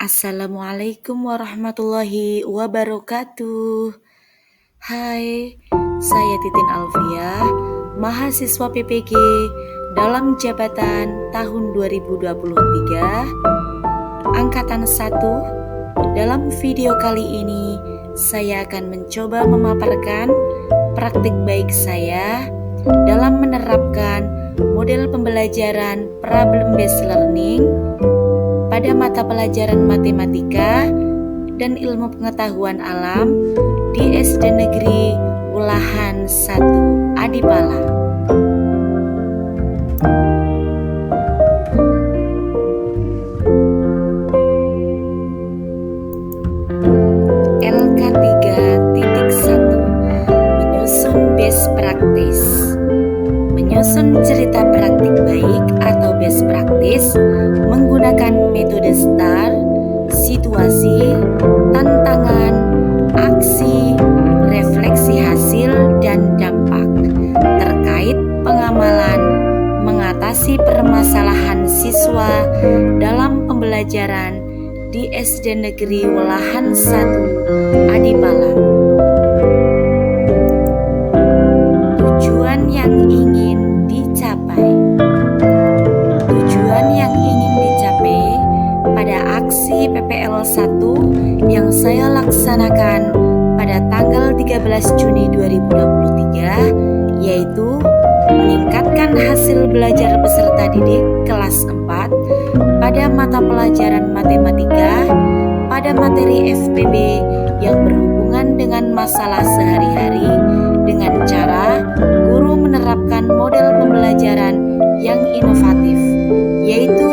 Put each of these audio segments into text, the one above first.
Assalamualaikum warahmatullahi wabarakatuh. Hai, saya Titin Alfia, mahasiswa PPG dalam jabatan tahun 2023, Angkatan 1. Dalam video kali ini, saya akan mencoba memaparkan praktik baik saya dalam menerapkan model pembelajaran problem-based learning pada mata pelajaran matematika dan ilmu pengetahuan alam di SD Negeri Wulahan 1 Adipala. LK 3.1 Menyusun best practice. Menyusun cerita praktik baik atau best practice menggunakan metode STAR, situasi, tantangan, aksi, refleksi hasil, dan dampak terkait pengamalan mengatasi permasalahan siswa dalam pembelajaran di SD Negeri Wulahan 1 Adipala. Tujuan yang ingin dicapai. Tujuan yang ingin dicapai pada aksi PPL 1 yang saya laksanakan pada tanggal 13 Juni 2023 yaitu meningkatkan hasil belajar peserta didik kelas 4 pada mata pelajaran matematika pada materi FPB yang berhubungan dengan masalah sehari-hari dengan cara guru menerapkan model pembelajaran yang inovatif, yaitu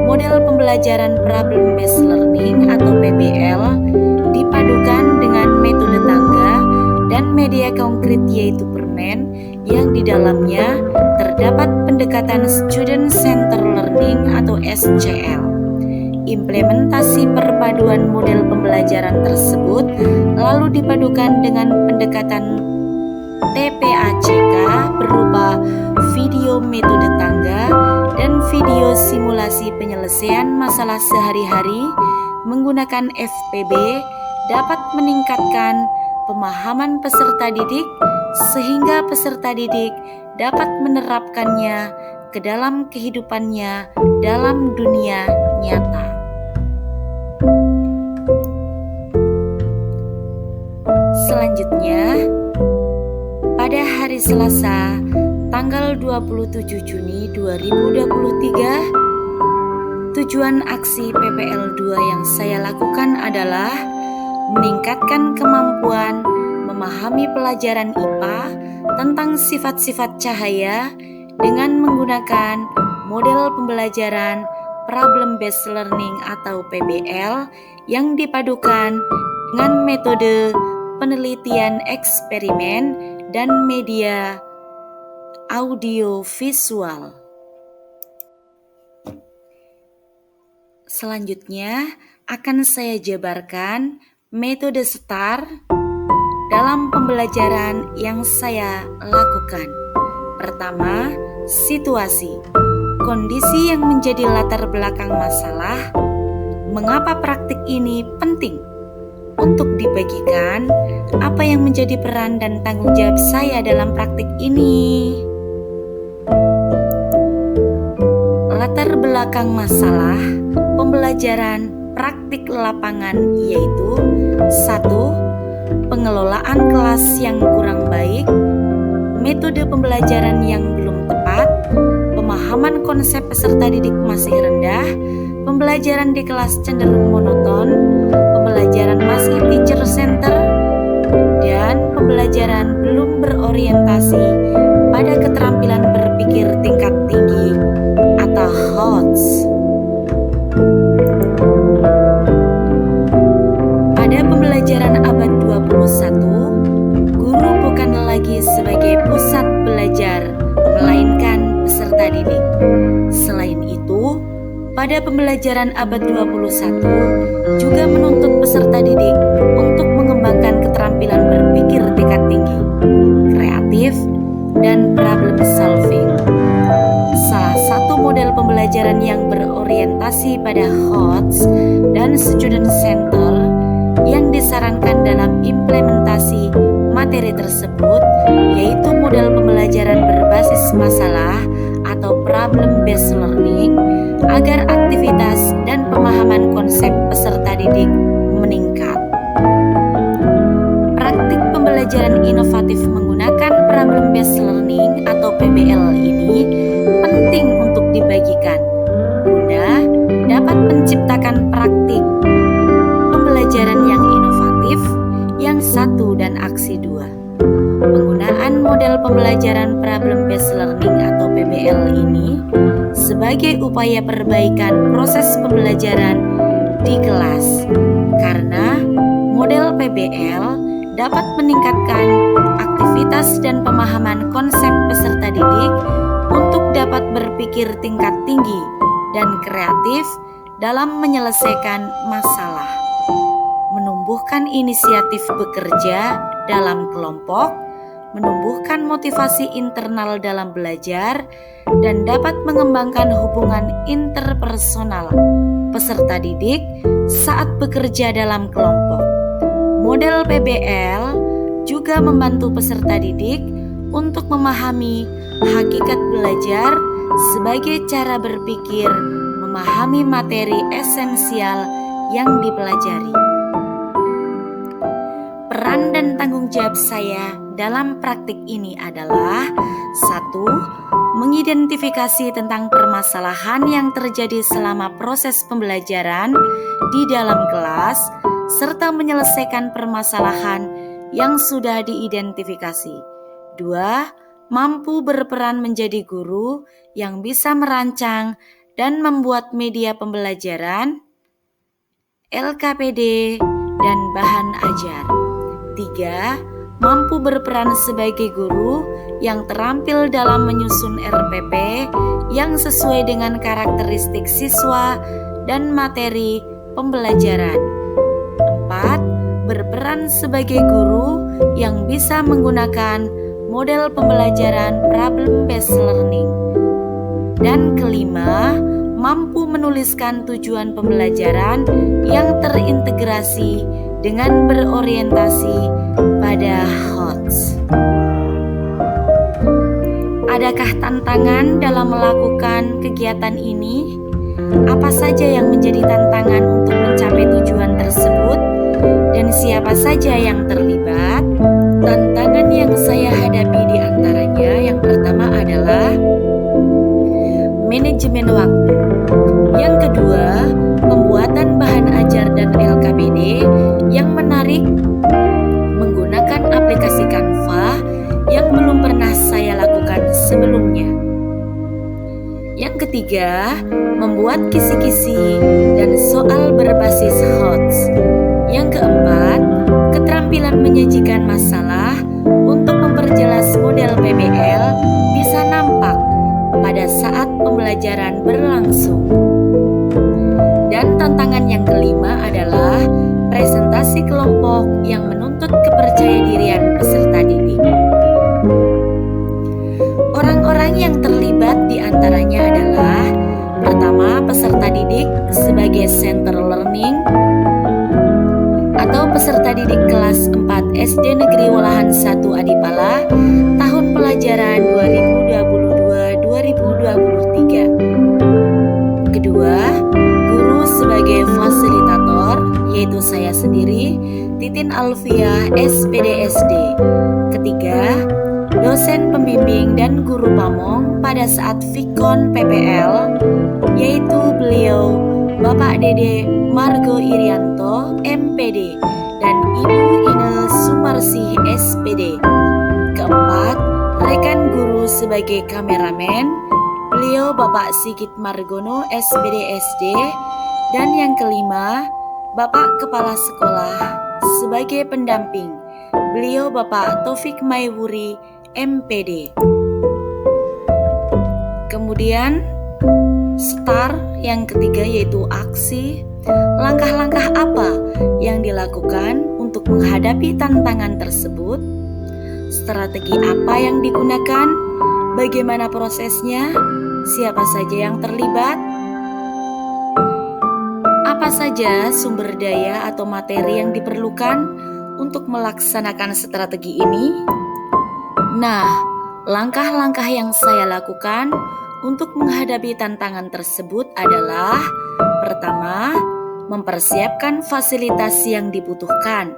model pembelajaran problem-based learning atau PBL dipadukan dengan metode tangga dan media konkret yaitu permen yang di dalamnya terdapat pendekatan Student Center Learning atau SCL. Implementasi perpaduan model pembelajaran tersebut lalu dipadukan dengan pendekatan TPACK berupa video metode tangga dan video simulasi penyelesaian masalah sehari-hari menggunakan FPB dapat meningkatkan pemahaman peserta didik sehingga peserta didik dapat menerapkannya ke dalam kehidupannya dalam dunia nyata. Selanjutnya, pada hari Selasa, tanggal 27 Juni 2023, tujuan aksi PPL 2 yang saya lakukan adalah meningkatkan kemampuan memahami pelajaran IPA tentang sifat-sifat cahaya dengan menggunakan model pembelajaran problem-based learning atau PBL yang dipadukan dengan metode penelitian eksperimen dan media audio visual. Selanjutnya akan saya jabarkan metode STAR dalam pembelajaran yang saya lakukan. Pertama, situasi. Kondisi yang menjadi latar belakang masalah. Mengapa praktik ini penting? Untuk dibagikan, apa yang menjadi peran dan tanggung jawab saya dalam praktik ini? Latar belakang masalah pembelajaran praktik lapangan yaitu 1. Pengelolaan kelas yang kurang baik, metode pembelajaran yang belum tepat, pemahaman konsep peserta didik masih rendah, pembelajaran di kelas cenderung monoton, pembelajaran masih teacher center, dan pembelajaran belum berorientasi pada keterampilan berpikir tingkat tinggi atau HOTS. Pada pembelajaran abad 21, guru bukan lagi sebagai pusat belajar, melainkan peserta didik. Selain itu, pada pembelajaran abad 21 juga menuntut peserta didik untuk mengembangkan keterampilan berpikir tingkat tinggi, kreatif, dan problem solving. Salah satu model pembelajaran yang berorientasi berorientasi pada HOTS dan Student Center yang disarankan dalam implementasi materi tersebut, yaitu model pembelajaran berbasis masalah atau problem-based learning, agar aktivitas dan pemahaman konsep peserta didik meningkat. Praktik pembelajaran inovatif menggunakan problem-based learning atau PBL ini penting untuk dibagikan guna dapat menciptakan praktik pembelajaran yang inovatif yang satu dan aksi dua. Penggunaan model pembelajaran problem-based learning atau PBL ini sebagai upaya perbaikan proses pembelajaran di kelas, karena model PBL dapat meningkatkan aktivitas dan pemahaman konsep peserta didik untuk dapat berpikir tingkat tinggi dan kreatif dalam menyelesaikan masalah, menumbuhkan inisiatif bekerja dalam kelompok, menumbuhkan motivasi internal dalam belajar, dan dapat mengembangkan hubungan interpersonal peserta didik saat bekerja dalam kelompok. Model PBL juga membantu peserta didik untuk memahami hakikat belajar sebagai cara berpikir, memahami materi esensial yang dipelajari. Peran dan tanggung jawab saya dalam praktik ini adalah 1. Mengidentifikasi tentang permasalahan yang terjadi selama proses pembelajaran di dalam kelas, serta menyelesaikan permasalahan yang sudah diidentifikasi. 2. Mampu berperan menjadi guru yang bisa merancang dan membuat media pembelajaran, LKPD, dan bahan ajar. 3. Mampu berperan sebagai guru yang terampil dalam menyusun RPP yang sesuai dengan karakteristik siswa dan materi pembelajaran. 4. Berperan sebagai guru yang bisa menggunakan model pembelajaran problem-based learning. Dan kelima, mampu menuliskan tujuan pembelajaran yang terintegrasi dengan berorientasi pada HOTS. Adakah tantangan dalam melakukan kegiatan ini? Apa saja yang menjadi tantangan untuk mencapai tujuan tersebut? Dan siapa saja yang terlibat? Tantangan yang saya hadapi di antaranya yang pertama adalah manajemen waktu. Yang kedua, pembuatan bahan ajar dan LKPD yang menarik menggunakan aplikasi Canva yang belum pernah saya lakukan sebelumnya. Yang ketiga, membuat kisi-kisi dan soal berbasis HOTS. Yang keempat, keterampilan menyajikan masalah untuk memperjelas model PBL bisa nampak pada saat pembelajaran berlangsung. Dan tantangan yang kelima adalah presentasi kelompok yang menuntut kepercayadirian peserta didik. Orang-orang yang terlibat diantaranya adalah pertama, peserta didik sebagai center learning atau peserta didik kelas 4 SD Negeri Wolahan 1 Adipala tahun pelajaran 2022-2023. Kedua, guru sebagai fasilitator, yaitu saya sendiri, Titin Alfiah, SPDSD. Ketiga, dosen pembimbing dan guru pamong pada saat Vikon PPL, yaitu beliau Bapak Dede Margo Irianto, MPD, dan Ibu Ine Sumarsih, SPD. Keempat, rekan guru sebagai kameramen, beliau Bapak Sigit Margono, SPDSD. Dan yang kelima, Bapak Kepala Sekolah sebagai pendamping, beliau Bapak Taufik Maiwuri, MPD. Kemudian STAR yang ketiga yaitu aksi. Langkah-langkah apa yang dilakukan untuk menghadapi tantangan tersebut? Strategi apa yang digunakan? Bagaimana prosesnya? Siapa saja yang terlibat? Apa saja sumber daya atau materi yang diperlukan untuk melaksanakan strategi ini? Nah, langkah-langkah yang saya lakukan untuk menghadapi tantangan tersebut adalah: pertama, mempersiapkan fasilitas yang dibutuhkan,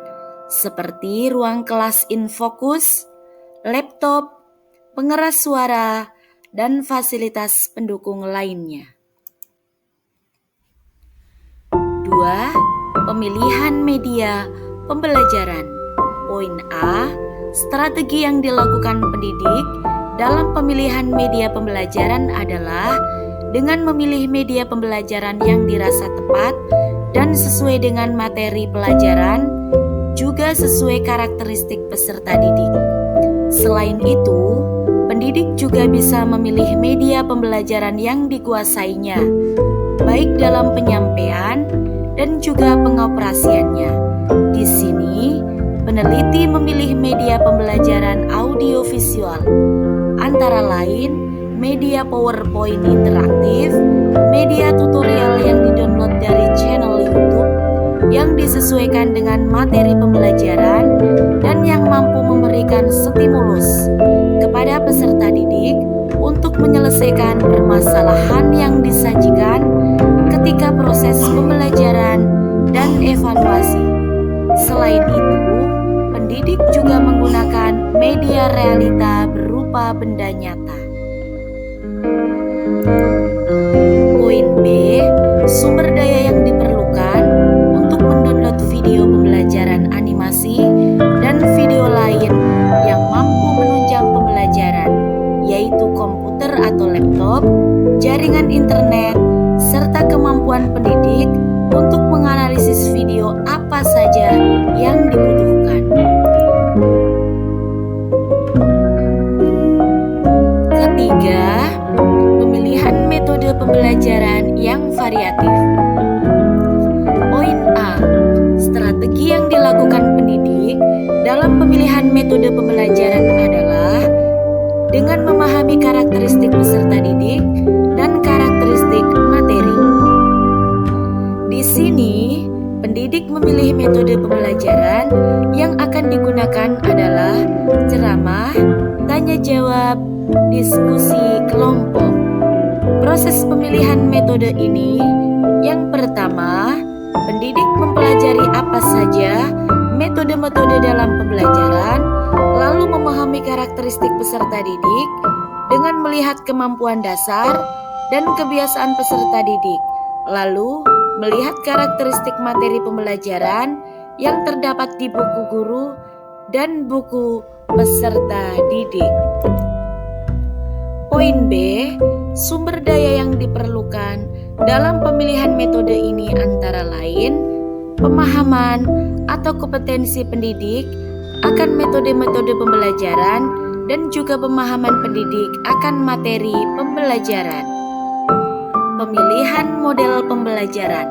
seperti ruang kelas infocus, laptop, pengeras suara, dan fasilitas pendukung lainnya. 2. Pemilihan media pembelajaran. Poin A, strategi yang dilakukan pendidik dalam pemilihan media pembelajaran adalah dengan memilih media pembelajaran yang dirasa tepat dan sesuai dengan materi pelajaran, juga sesuai karakteristik peserta didik. Selain itu, pendidik juga bisa memilih media pembelajaran yang dikuasainya, baik dalam penyampaian dan juga pengoperasiannya. Di sini, peneliti memilih media pembelajaran audiovisual, antara lain media PowerPoint interaktif, media tutorial yang didownload dari channel YouTube, yang disesuaikan dengan materi pembelajaran, dan yang mampu memberikan stimulus kepada peserta didik untuk menyelesaikan permasalahan yang disajikan ketika proses pembelajaran dan evaluasi. Selain itu, pendidik juga menggunakan media realita berupa benda nyata. Poin B, sumber daya yang diperlukan untuk mendownload video pembelajaran animasi dan video lain yang mampu menunjang pembelajaran, yaitu komputer atau laptop, jaringan internet, serta kemampuan pendidik untuk menganalisis video apa saja yang dibutuhkan. Ketiga, pemilihan metode pembelajaran yang variatif. Poin A, strategi yang dilakukan pendidik dalam pemilihan metode pembelajaran adalah dengan memahami karakteristik peserta didik dan karakteristik materi. Di sini, pendidik memilih metode pembelajaran yang akan digunakan adalah ceramah, tanya jawab, diskusi kelompok. Proses pemilihan metode ini, yang pertama, pendidik mempelajari apa saja metode-metode dalam pembelajaran, lalu memahami karakteristik peserta didik dengan melihat kemampuan dasar dan kebiasaan peserta didik, lalu melihat karakteristik materi pembelajaran yang terdapat di buku guru dan buku peserta didik. Poin B, sumber daya yang diperlukan dalam pemilihan metode ini antara lain pemahaman atau kompetensi pendidik akan metode-metode pembelajaran dan juga pemahaman pendidik akan materi pembelajaran. Pemilihan model pembelajaran.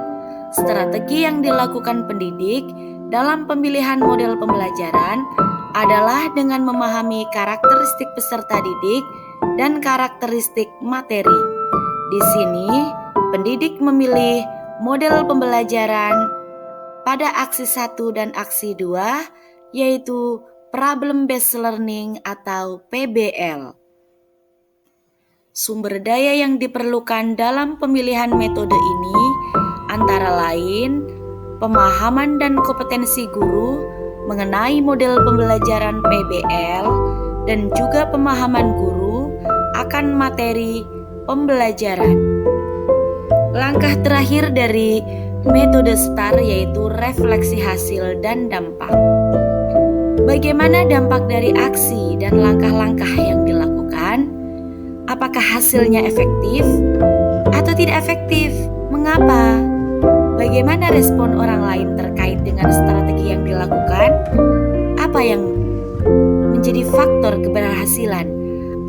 Strategi yang dilakukan pendidik dalam pemilihan model pembelajaran adalah dengan memahami karakteristik peserta didik dan karakteristik materi. Di sini, pendidik memilih model pembelajaran pada aksi 1 dan aksi 2, yaitu Problem Based Learning atau PBL. Sumber daya yang diperlukan dalam pemilihan metode ini antara lain pemahaman dan kompetensi guru mengenai model pembelajaran PBL dan juga pemahaman guru akan materi pembelajaran. Langkah terakhir dari metode STAR yaitu refleksi hasil dan dampak. Bagaimana dampak dari aksi dan langkah-langkah yang dilakukan? Apakah hasilnya efektif atau tidak efektif? Mengapa? Bagaimana respon orang lain terkait dengan strategi yang dilakukan? Apa yang menjadi faktor keberhasilan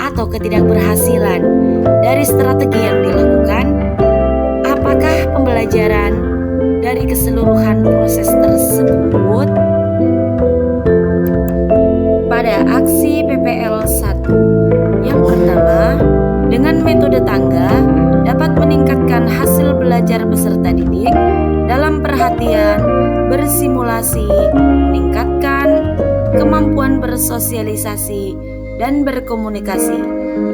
atau ketidakberhasilan dari strategi yang dilakukan? Apakah pembelajaran dari keseluruhan proses tersebut? Pada aksi PPL 1, yang pertama, dengan metode tangga dapat meningkatkan hasil belajar peserta didik dalam latihan, bersimulasi, meningkatkan kemampuan bersosialisasi dan berkomunikasi.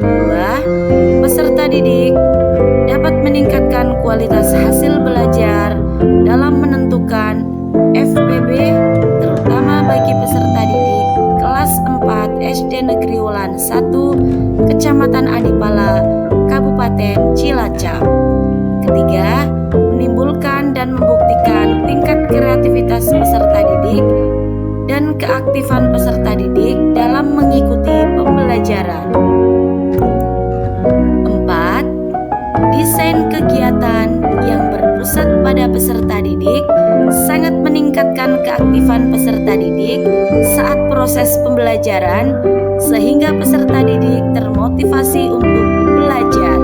2. Peserta didik dapat meningkatkan kualitas hasil belajar dalam menentukan FPB, terutama bagi peserta didik kelas 4 SD Negeri Wulan 1, Kecamatan Adipala, Kabupaten Cilacap. Ketiga, menimbulkan dan membuktikan tingkat kreativitas peserta didik dan keaktifan peserta didik dalam mengikuti pembelajaran. 4. Desain kegiatan yang berpusat pada peserta didik sangat meningkatkan keaktifan peserta didik saat proses pembelajaran sehingga peserta didik termotivasi untuk belajar.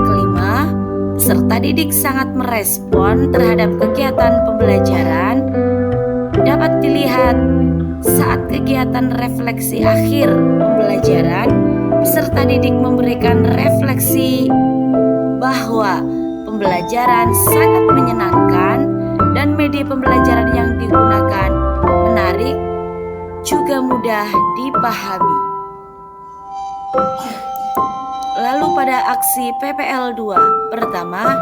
Kelima, peserta didik sangat merespon terhadap kegiatan pembelajaran dapat dilihat saat kegiatan refleksi akhir pembelajaran, peserta didik memberikan refleksi bahwa pembelajaran sangat menyenangkan dan media pembelajaran yang digunakan menarik juga mudah dipahami. Lalu pada aksi PPL 2, pertama,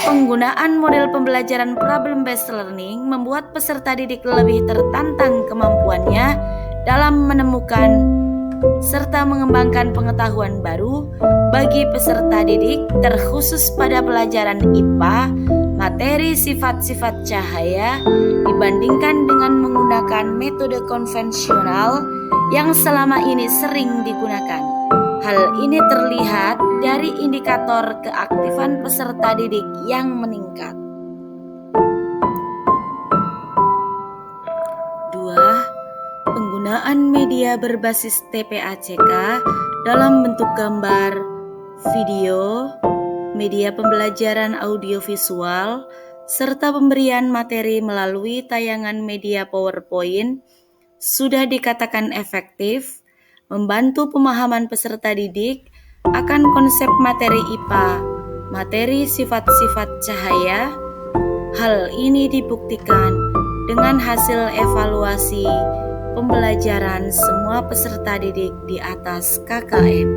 penggunaan model pembelajaran problem based learning membuat peserta didik lebih tertantang kemampuannya dalam menemukan serta mengembangkan pengetahuan baru bagi peserta didik, terkhusus pada pelajaran IPA, materi sifat-sifat cahaya dibandingkan dengan menggunakan metode konvensional yang selama ini sering digunakan. Hal ini terlihat dari indikator keaktifan peserta didik yang meningkat. 2. Penggunaan media berbasis TPACK dalam bentuk gambar, video, media pembelajaran audiovisual, serta pemberian materi melalui tayangan media PowerPoint sudah dikatakan efektif membantu pemahaman peserta didik akan konsep materi IPA, materi sifat-sifat cahaya. Hal ini dibuktikan dengan hasil evaluasi pembelajaran semua peserta didik di atas KKM.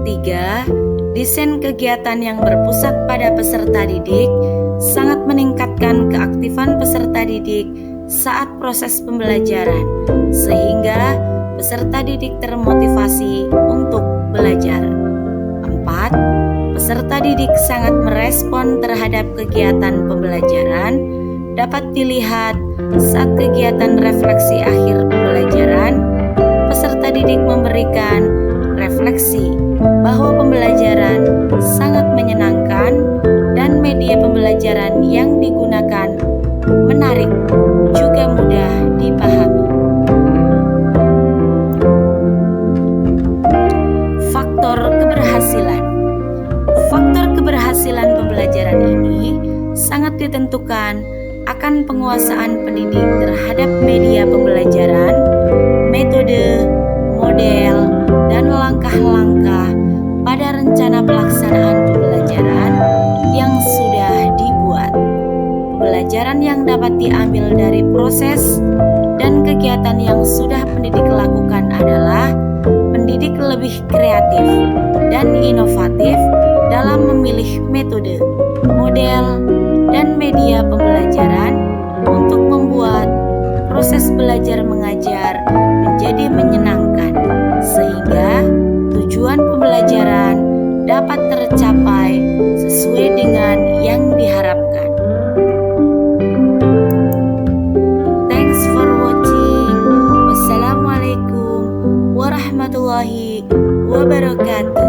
3. Desain kegiatan yang berpusat pada peserta didik sangat meningkatkan keaktifan peserta didik saat proses pembelajaran, sehingga peserta didik termotivasi untuk belajar. 4. Peserta didik sangat merespon terhadap kegiatan pembelajaran dapat dilihat saat kegiatan refleksi akhir pembelajaran, peserta didik memberikan refleksi bahwa pembelajaran sangat menyenangkan dan media pembelajaran yang digunakan menarik juga mudah dipahami. Faktor keberhasilan. Faktor keberhasilan pembelajaran ini sangat ditentukan akan penguasaan pendidik terhadap media pembelajaran, metode, model, dan langkah-langkah pada rencana pelaksanaan pembelajaran yang sudah dibuat. Pembelajaran yang dapat diambil dari proses dan kegiatan yang sudah pendidik lakukan adalah pendidik lebih kreatif dan inovatif dalam memilih metode, model, dan media pembelajaran untuk membuat proses belajar mengajar menjadi menyenangkan, sehingga tujuan pembelajaran dapat tercapai sesuai dengan yang diharapkan. Thanks for watching. Wassalamualaikum warahmatullahi wabarakatuh.